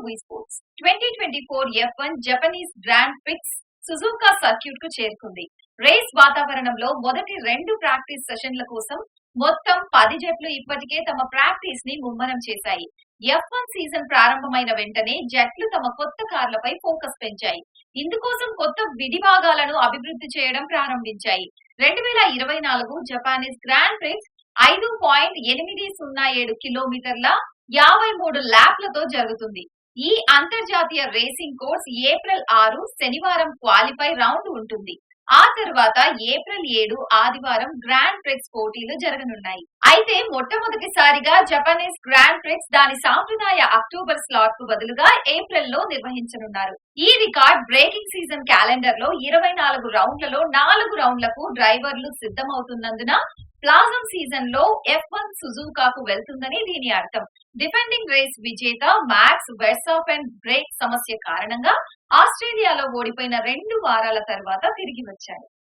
Wii Sports. 2024 F1 Japanese Grand Prix Suzuka circuit కు చేరుకుంది. Race వాతావరణంలో మొదటి 2 ప్రాక్టీస్ సెషన్ల కోసం మొత్తం 10 జట్లు ఇప్పటికే తమ ప్రాక్టీస్ ని ముమ్మరం చేశాయి. F1 సీజన్ ప్రారంభమైన వెంటనే జట్లు తమ కొత్త కార్లపై ఫోకస్ పెంచాయి. ఇందుకోసం కొత్త విడిభాగాలను అభివృద్ధి చేయడం ప్రారంభించాయి. 2024 జపానీస్ గ్రాండ్ ప్రిక్స్ 5.807 కిలోమీటర్ల 53 ల్యాప్లతో జరుగుతుంది. ఈ అంతర్జాతీయ రేసింగ్ కోర్స్ ఏప్రిల్ 6 శనివారం క్వాలిఫై రౌండ్ ఉంటుంది. ఆ తర్వాత ఏప్రిల్ 7 ఆదివారం గ్రాండ్ ప్రిక్స్ పోటీలు జరగనున్నాయి. అయితే మొట్టమొదటిసారిగా జపనీస్ గ్రాండ్ ప్రిక్స్ దాని సాంప్రదాయ అక్టోబర్ స్లాట్ కు బదులుగా ఏప్రిల్ లో నిర్వహించనున్నారు. ఈ రికార్డ్ బ్రేకింగ్ సీజన్ క్యాలెండర్ లో 24 రౌండ్లలో 4 రౌండ్లకు డ్రైవర్లు సిద్ధమవుతున్నందున ప్లాజం సీజన్ లో F1 సుజుకాకు వెళ్తుందని దీని అర్థం. డిఫెండింగ్ రేస్ విజేత మ్యాక్స్ వెర్స్టాపెన్ బ్రేక్ సమస్య కారణంగా ఆస్ట్రేలియాలో ఓడిపోయిన 2 వారాల తర్వాత తిరిగి వచ్చారు.